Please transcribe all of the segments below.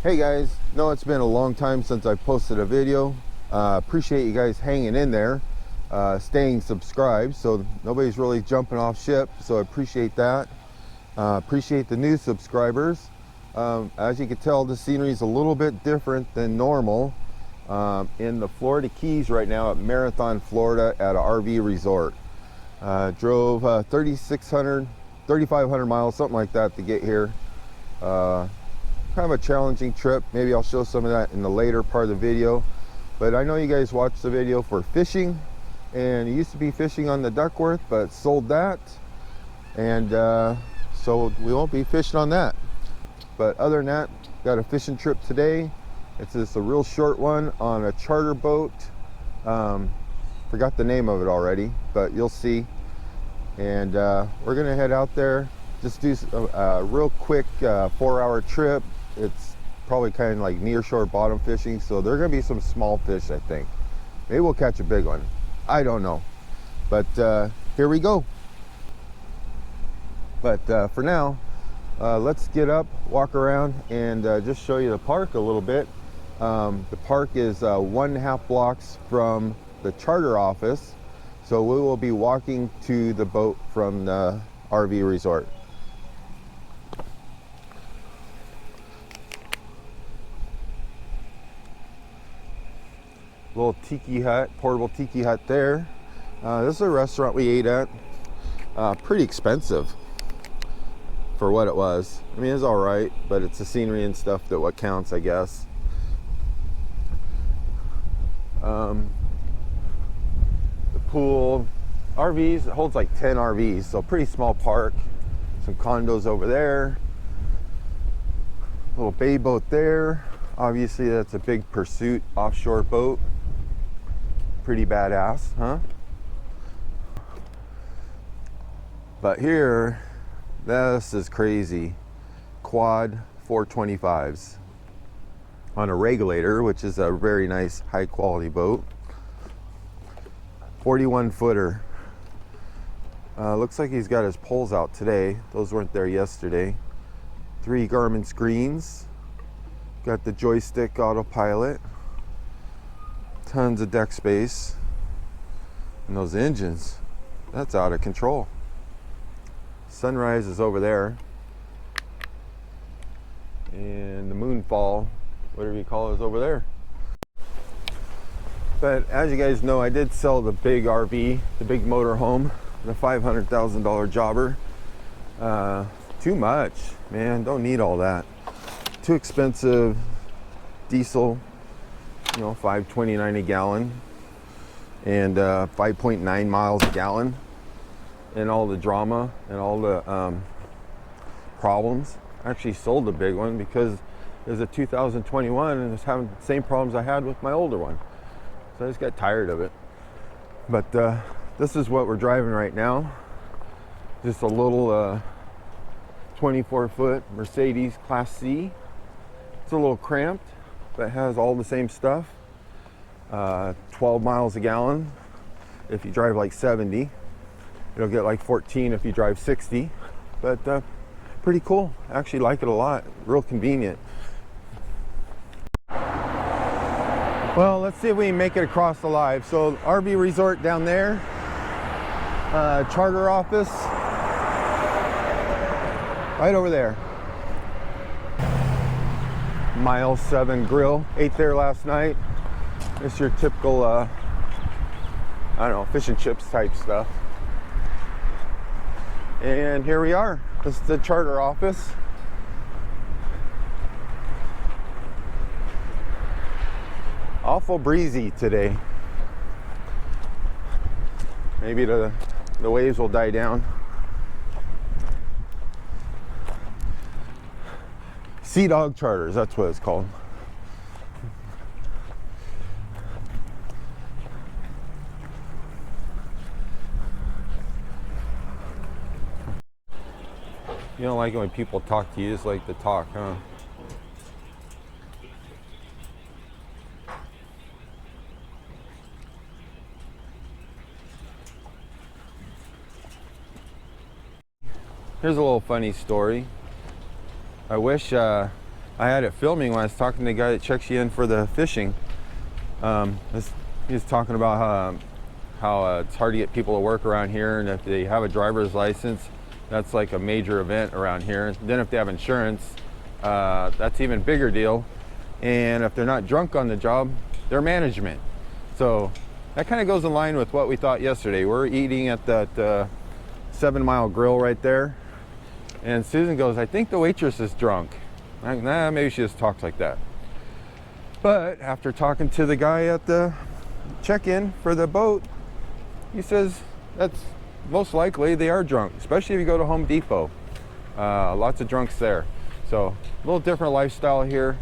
Hey guys, know it's been a long time since I posted a video. Appreciate you guys hanging in there, staying subscribed, so nobody's really jumping off ship, so I appreciate that. Appreciate the new subscribers. As you can tell, the scenery is a little bit different than normal. In the Florida Keys right now at Marathon, Florida at an RV resort. Drove 3,500 miles, something like that to get here. Kind of a challenging trip. Maybe I'll show some of that in the later part of the video, but I know you guys watched the video for fishing, and it used to be fishing on the Duckworth, but sold that, and so we won't be fishing on that. But other than that, got a fishing trip today. It's just a real short one on a charter boat. Forgot the name of it already, but you'll see. And we're gonna head out there, just do a real quick 4-hour trip. It's probably kind of like near shore bottom fishing, so there are gonna be some small fish, I think. Maybe we'll catch a big one, I don't know, but here we go. But for now, let's get up, walk around, and just show you the park a little bit. The park is 1.5 blocks from the charter office, so we will be walking to the boat from the RV resort. Little tiki hut, portable tiki hut there. This is a restaurant we ate at. Pretty expensive for what it was. I mean, it's all right, but it's the scenery and stuff that what counts, I guess. The pool, RVs, it holds like 10 RVs, so pretty small park. Some condos over there. Little bay boat there. Obviously, that's a big Pursuit offshore boat. Pretty badass, huh? But here, this is crazy. Quad 425s on a regulator, which is a very nice high quality boat. 41 footer. Looks like he's got his poles out today. Those weren't there yesterday. 3 Garmin screens. Got the joystick autopilot. Tons of deck space. And those engines, that's out of control. Sunrise is over there. And the moonfall, whatever you call it, is over there. But as you guys know, I did sell the big RV, the big motorhome, the $500,000 jobber. Too much, man, don't need all that. Too expensive. Diesel, you know, $5.29 a gallon, and 5.9 miles a gallon, and all the drama and all the problems. I actually sold the big one because it was a 2021 and it's having the same problems I had with my older one, so I just got tired of it. But this is what we're driving right now. Just a little 24-foot Mercedes Class C. It's a little cramped, but has all the same stuff. 12 miles a gallon if you drive like 70. It'll get like 14 if you drive 60. But pretty cool. I actually like it a lot. Real convenient. Well, let's see if we can make it across alive. So RV resort down there. Charter office right over there. Mile 7 grill. Ate there last night. It's your typical, I don't know, fish and chips type stuff. And here we are. This is the charter office. Awful breezy today. Maybe the waves will die down. Sea Dog Charters, that's what it's called. You don't like it when people talk to you, just like to talk, huh? Here's a little funny story. I wish I had it filming when I was talking to the guy that checks you in for the fishing. He was talking about how it's hard to get people to work around here, and if they have a driver's license, that's like a major event around here. And then if they have insurance, that's even bigger deal. And if they're not drunk on the job, they're management. So that kind of goes in line with what we thought yesterday. We're eating at that 7 Mile Grill right there, and Susan goes, I think the waitress is drunk. I'm like, nah, maybe she just talks like that. But after talking to the guy at the check-in for the boat, he says that's most likely they are drunk, especially if you go to Home Depot. Lots of drunks there. So a little different lifestyle here.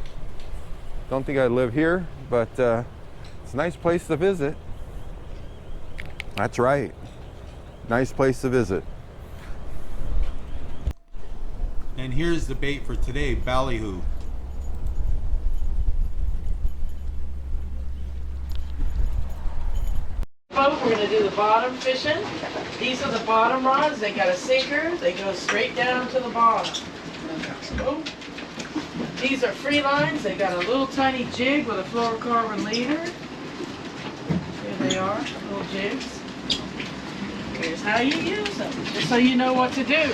Don't think I'd live here, but it's a nice place to visit. That's right. Nice place to visit. And here's the bait for today, ballyhoo. We're going to do the bottom fishing. These are the bottom rods. They got a sinker. They go straight down to the bottom. Oh. These are free lines. They got a little tiny jig with a fluorocarbon leader. Here they are, little jigs. Here's how you use them, just so you know what to do.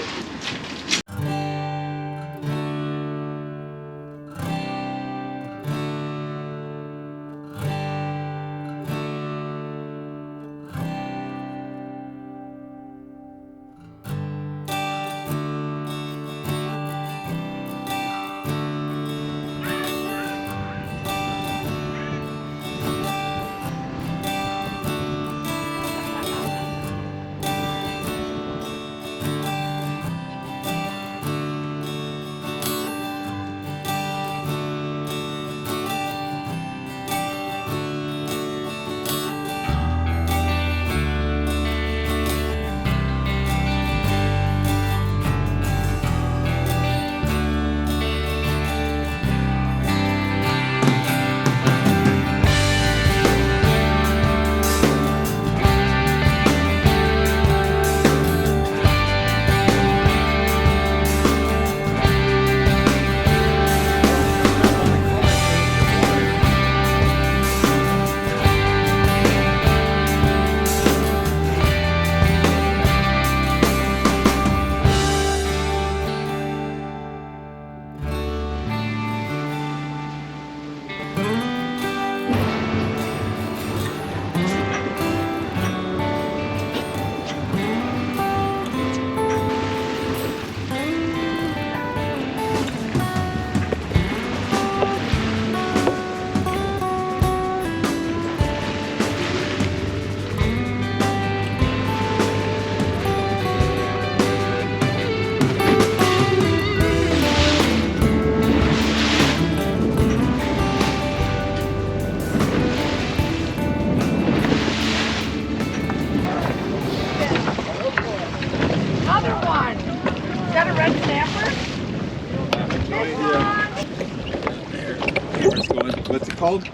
What's it called?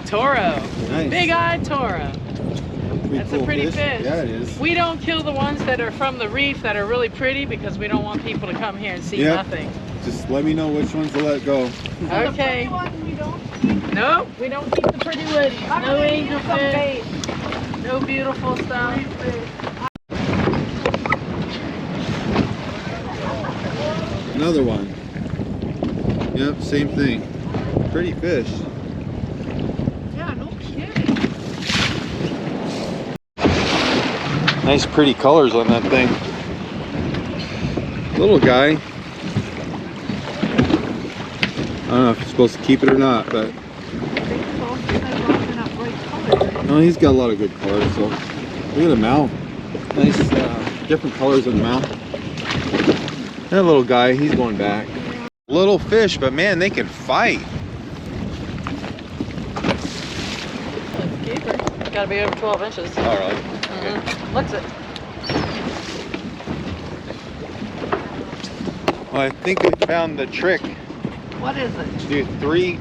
Toro. Nice. Big-eyed Toro. That's cool a pretty fish. Yeah, it is. We don't kill the ones that are from the reef that are really pretty because we don't want people to come here and see nothing. Just let me know which ones to let go. Okay. Nope, we don't keep the pretty woodies. No angel fish. No beautiful stuff. Another one. Yep, same thing. Pretty fish. Yeah, no kidding. Nice pretty colors on that thing. Little guy. I don't know if you're supposed to keep it or not, but no, he's got a lot of good colors. So look at the mouth. Nice different colors in the mouth. That little guy, he's going back. Little fish, but man, they can fight. Keeper. Gotta be over 12 inches. All right. Okay. What's it? Well, I think we found the trick. What is it? Do 3,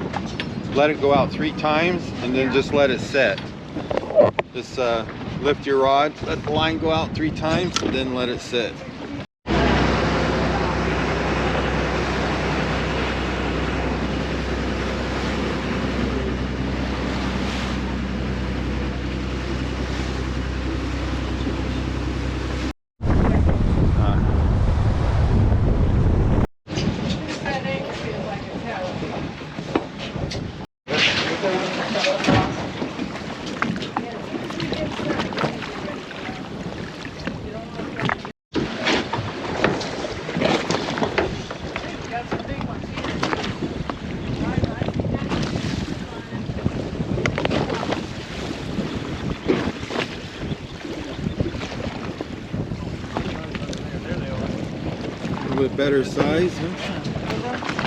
let it go out 3 times, and then just let it set. Just lift your rod, let the line go out 3 times, and then let it sit. bit better size, huh?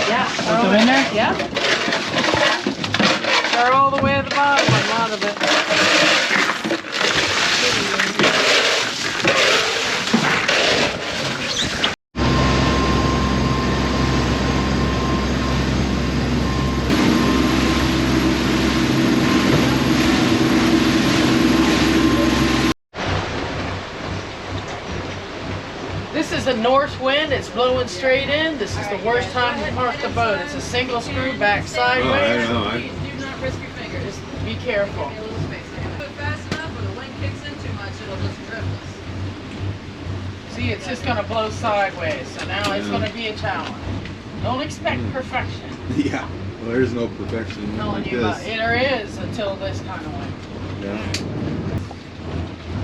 Yeah. Put them in there? Yeah. They're all the way at the bottom. I'm out of it. This is a north wind. It's blowing straight in. This is the worst time to park the boat. It's a single screw back sideways. know. Do not risk your fingers. Just be careful. A little space. Do it fast enough, when the wind kicks in too much, it'll just drift us. See, it's just going to blow sideways. So now it's going to be a challenge. Don't expect perfection. Yeah. Well, there's no perfection Telling like you about this. there is until this kind of wind. Yeah.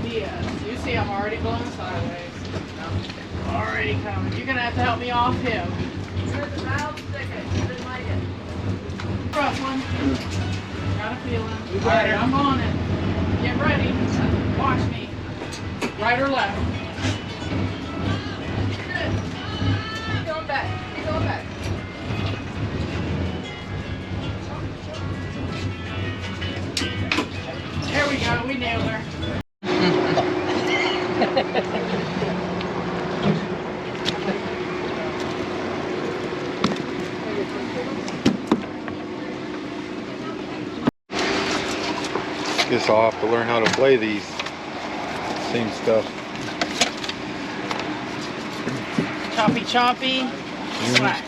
Yeah, you see I'm already blowing sideways. Already coming. You're going to have to help me off him. Good, the valve stick it. You didn't like it. Rough one. Got a feeling. All right, I'm on it. Get ready. Watch me. Right or left? Good. Keep going back. Keep going back. There we go. We nailed her. Guess I'll have to learn how to play these. Same stuff. Choppy, choppy. Slack.